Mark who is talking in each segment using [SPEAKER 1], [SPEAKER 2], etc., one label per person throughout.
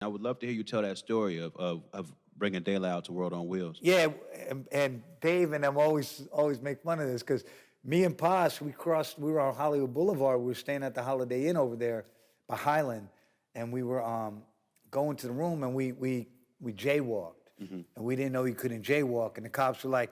[SPEAKER 1] I would love to hear you tell that story of bringing De La out to World on Wheels.
[SPEAKER 2] Yeah, and Dave and them always make fun of this because me and Posh, we were on Hollywood Boulevard. We were staying at the Holiday Inn over there by Highland, and we were going to the room, and we jaywalked, and we didn't know you couldn't jaywalk, and the cops were like,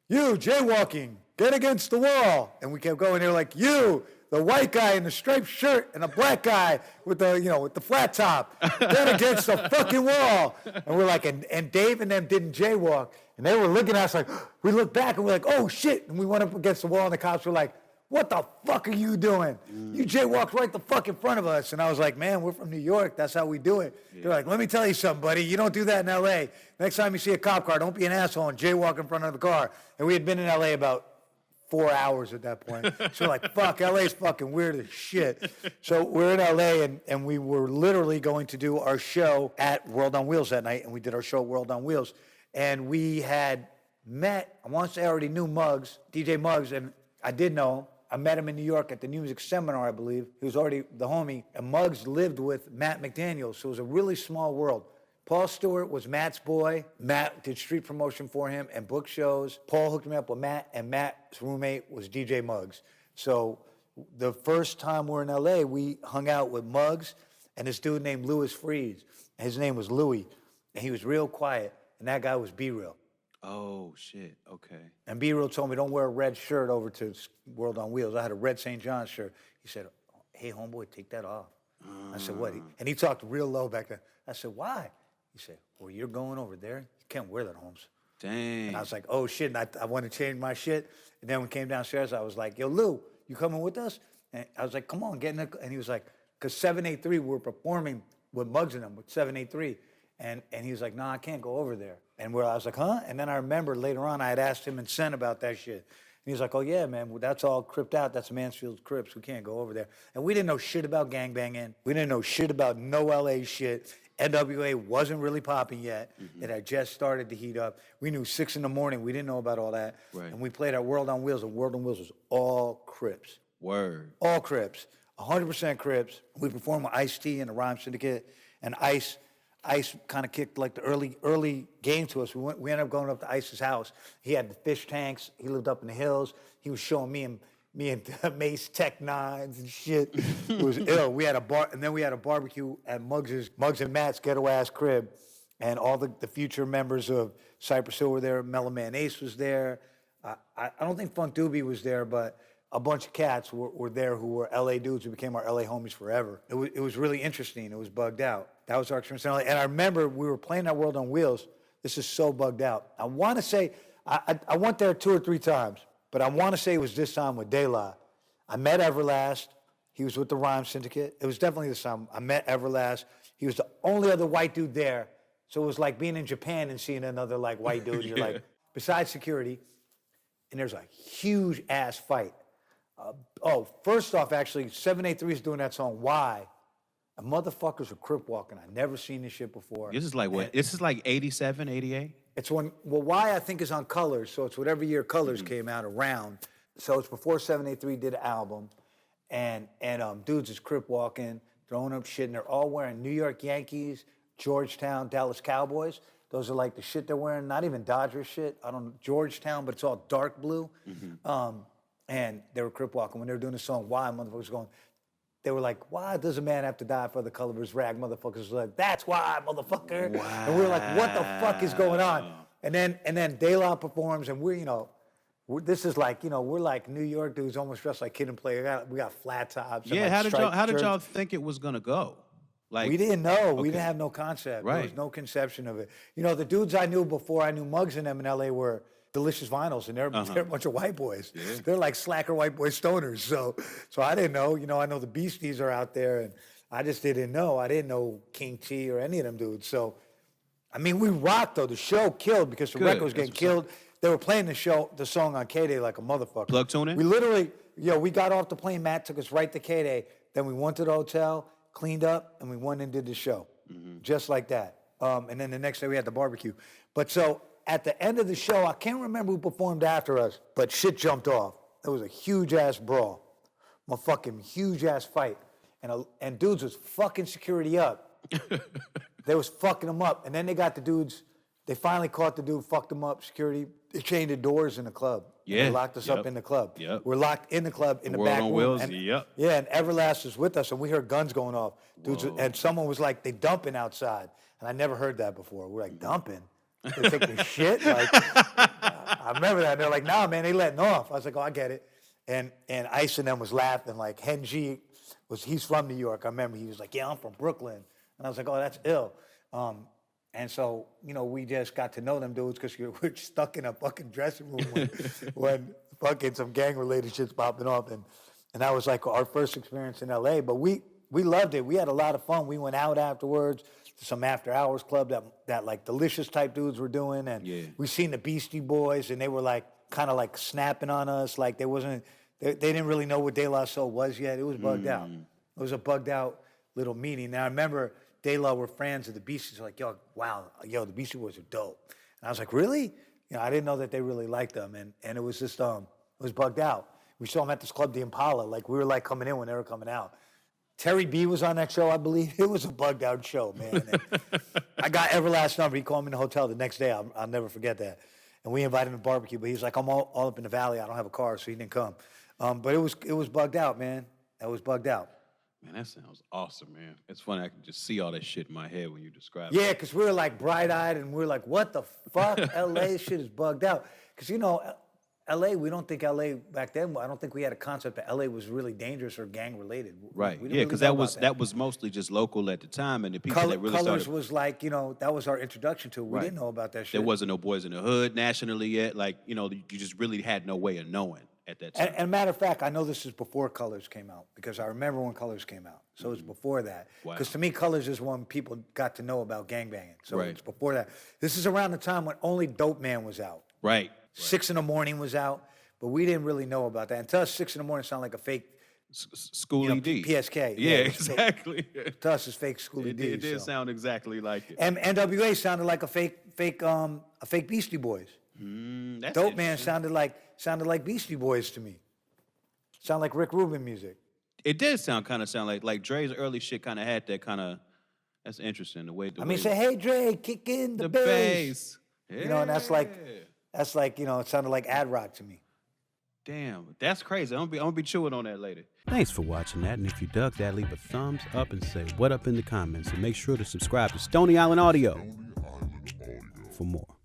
[SPEAKER 2] "You jaywalking, get against the wall," and we kept going. They were like, "You, the white guy in the striped shirt and the black guy with the flat top, get against the fucking wall." And we're like, and Dave and them didn't jaywalk, and they were looking at us like, we looked back and we're like, "Oh shit!" And we went up against the wall, and the cops were like, "What the fuck are you doing? You jaywalked right the fuck in front of us." And I was like, "Man, we're from New York. That's how we do it." Yeah. They're like, "Let me tell you something, buddy. You don't do that in L.A. Next time you see a cop car, don't be an asshole and jaywalk in front of the car." And we had been in L.A. about 4 hours at that point. So we're like, fuck, LA's fucking weird as shit. So we're in LA and we were literally going to do our show at World on Wheels that night, and we did our show at World on Wheels. And we had met, I want to say I already knew Muggs, DJ Muggs, and I did know him. I met him in New York at the New Music Seminar, I believe. He was already the homie. And Muggs lived with Matt McDaniel, so it was a really small world. Paul Stewart was Matt's boy. Matt did street promotion for him and book shows. Paul hooked me up with Matt, and Matt's roommate was DJ Muggs. So the first time we were in LA, we hung out with Muggs and this dude named Louis Freeze. His name was Louis, and he was real quiet, and that guy was B-Real.
[SPEAKER 1] Oh, shit, okay.
[SPEAKER 2] And B-Real told me, "Don't wear a red shirt over to World on Wheels." I had a red St. John's shirt. He said, "Hey, homeboy, take that off." I said, "What?" And he talked real low back then. I said, "Why?" He said, "Well, you're going over there. You can't wear that, Holmes."
[SPEAKER 1] Dang.
[SPEAKER 2] And I was like, "Oh, shit." And I wanted to change my shit. And then when we came downstairs, I was like, "Yo, Lou, you coming with us?" And I was like, "Come on, get in the..." And he was like, because 783, we were performing with Muggs and them, with 783. And he was like, "No, I can't go over there." And I was like, "Huh?" And then I remember later on, I had asked him and Sen about that shit. And he was like, "Oh, yeah, man, well, that's all cripped out. That's Mansfield's Crips. We can't go over there." And we didn't know shit about gangbanging. We didn't know shit about no LA shit. NWA wasn't really popping yet. It had just started to heat up. We knew 6 in the morning. We didn't know about all that.
[SPEAKER 1] Right.
[SPEAKER 2] And we played at World on Wheels, and World on Wheels was all Crips.
[SPEAKER 1] Word.
[SPEAKER 2] All Crips. 100% Crips. We performed with Ice-T and the Rhyme Syndicate, and Ice kind of kicked like the early game to us. We ended up going up to Ice's house. He had the fish tanks. He lived up in the hills. He was showing me and Mace Tech Nines and shit. It was ill. We had a bar, and then we had a barbecue at Muggs and Matt's ghetto ass crib, and all the future members of Cypress Hill were there. Mellow Man Ace was there. I don't think Funk Doobie was there, but a bunch of cats were there who were LA dudes who became our LA homies forever. It was really interesting. It was bugged out. That was our experience in LA. And I remember we were playing that World on Wheels. This is so bugged out. I want to say, I went there 2 or 3 times, but I want to say it was this time with De La. I met Everlast. He was with the Rhyme Syndicate. It was definitely this time. I met Everlast. He was the only other white dude there. So it was like being in Japan and seeing another like white dude. You're like, besides security, and there's a huge ass fight. First off, actually, 783 is doing that song, Why? And motherfuckers are crip walking. I never seen this shit before.
[SPEAKER 1] This is like what? This is like 87, 88?
[SPEAKER 2] It's Why I think is on Colors, so it's whatever year Colors came out around. So it's before 783 did an album, and dudes is crip walking, throwing up shit, and they're all wearing New York Yankees, Georgetown, Dallas Cowboys. Those are like the shit they're wearing, not even Dodgers shit. I don't know, Georgetown, but it's all dark blue. And they were crip walking. When they were doing the song Why, motherfuckers going, they were like, "Why does a man have to die for the color of his rag?" Motherfuckers were like, "That's why, motherfucker." Wow. And we were like, "What the fuck is going on?" And then De La performs, and this is like, we're like New York dudes almost dressed like Kid and Play. We got flat tops.
[SPEAKER 1] Yeah,
[SPEAKER 2] and like
[SPEAKER 1] how did y'all think it was gonna go? Like,
[SPEAKER 2] we didn't know.
[SPEAKER 1] Okay.
[SPEAKER 2] We didn't have no concept.
[SPEAKER 1] Right.
[SPEAKER 2] There was no conception of it. The dudes I knew before I knew Muggs and them in LA were Delicious Vinyls, and they're a bunch of white boys. Yeah. They're like slacker white boy stoners. So I didn't know. I know the Beasties are out there, and I just didn't know. I didn't know King T or any of them dudes. So, I mean, we rocked though. The show killed because the record was getting killed. They were playing the song on K-Day like a motherfucker.
[SPEAKER 1] Plug tuning?
[SPEAKER 2] We literally, we got off the plane. Matt took us right to K-Day. Then we went to the hotel, cleaned up, and we went and did the show, just like that. And then the next day we had the barbecue. But so at the end of the show, I can't remember who performed after us, but shit jumped off. It was a huge ass brawl, a fucking huge ass fight, and dudes was fucking security up. They was fucking them up. And then they got the dudes, they finally caught the dude, fucked them up, security. They chained the doors in the club.
[SPEAKER 1] Yeah.
[SPEAKER 2] They locked us up in the club.
[SPEAKER 1] Yep.
[SPEAKER 2] We're locked in the club in the
[SPEAKER 1] World
[SPEAKER 2] back
[SPEAKER 1] on
[SPEAKER 2] room.
[SPEAKER 1] Wheels,
[SPEAKER 2] And,
[SPEAKER 1] yep.
[SPEAKER 2] Yeah, and Everlast was with us, and we heard guns going off. Dudes, and someone was like, they dumping outside. And I never heard that before. We're like, dumping? They taking shit? Like, I remember that. And they're like, nah, man, they letting off. I was like, oh, I get it. And Ice and them was laughing. Like, Henji, he's from New York. I remember he was like, yeah, I'm from Brooklyn. And I was like, oh, that's ill. And so, you know, we just got to know them dudes because we're stuck in a fucking dressing room when fucking some gang-related shit's popping off. And that was like our first experience in L.A. But we loved it. We had a lot of fun. We went out afterwards to some after-hours club that like Delicious type dudes were doing. And we seen the Beastie Boys, and they were like kind of like snapping on us. Like they didn't really know what De La Soul was yet. It was bugged out. It was a bugged out little meeting. Now I remember De La were fans of the Beasties. They're like, yo, the Beastie Boys are dope. And I was like, really? You know, I didn't know that they really liked them. And it was just, it was bugged out. We saw them at this club, the Impala. Like, we were like coming in when they were coming out. Terry B was on that show, I believe. It was a bugged out show, man. I got Everlast's number. He called me in the hotel the next day. I'll never forget that. And we invited him to barbecue, but he was like, I'm all up in the valley. I don't have a car, so he didn't come. But it was bugged out, man. That was bugged out.
[SPEAKER 1] Man, that sounds awesome, man. It's funny. I can just see all that shit in my head when you describe it.
[SPEAKER 2] Yeah, because we were like bright-eyed, and we were like, what the fuck? L.A. shit is bugged out. Because, you know, L.A., we don't think L.A. back then, I don't think we had a concept that L.A. was really dangerous or gang-related.
[SPEAKER 1] Right.
[SPEAKER 2] We
[SPEAKER 1] Yeah, because
[SPEAKER 2] really
[SPEAKER 1] that was mostly just local at the time, and the people that really
[SPEAKER 2] Colors
[SPEAKER 1] started...
[SPEAKER 2] was like, you know, that was our introduction to it. We didn't know about that shit.
[SPEAKER 1] There wasn't no Boys in the Hood nationally yet. Like, you know, you just really had no way of knowing at that time.
[SPEAKER 2] And matter of fact, I know this is before Colors came out, because I remember when Colors came out. So it's before that. Because to me, Colors is when people got to know about gangbanging. So it's before that. This is around the time when only Dope Man was out.
[SPEAKER 1] Right.
[SPEAKER 2] 6 in the Morning was out, but we didn't really know about that. And to us, 6 in the Morning sounded like a fake
[SPEAKER 1] Schoolie D.
[SPEAKER 2] PSK.
[SPEAKER 1] Yeah, exactly.
[SPEAKER 2] To us, it's fake Schoolie D.
[SPEAKER 1] It did sound exactly like it.
[SPEAKER 2] And NWA sounded like a fake Beastie Boys. Dope Man sounded like Beastie Boys to me. Sound like Rick Rubin music.
[SPEAKER 1] It did sound like Dre's early shit kind of had that kind of. That's interesting the way.
[SPEAKER 2] Say, hey Dre, kick in the bass.
[SPEAKER 1] Yeah.
[SPEAKER 2] You know, and that's like you know, it sounded like ad rock to me.
[SPEAKER 1] Damn, that's crazy. I'm gonna be chewing on that later.
[SPEAKER 3] Thanks for watching that, and if you dug that, leave a thumbs up and say what up in the comments, and make sure to subscribe to Stony Island Audio for more.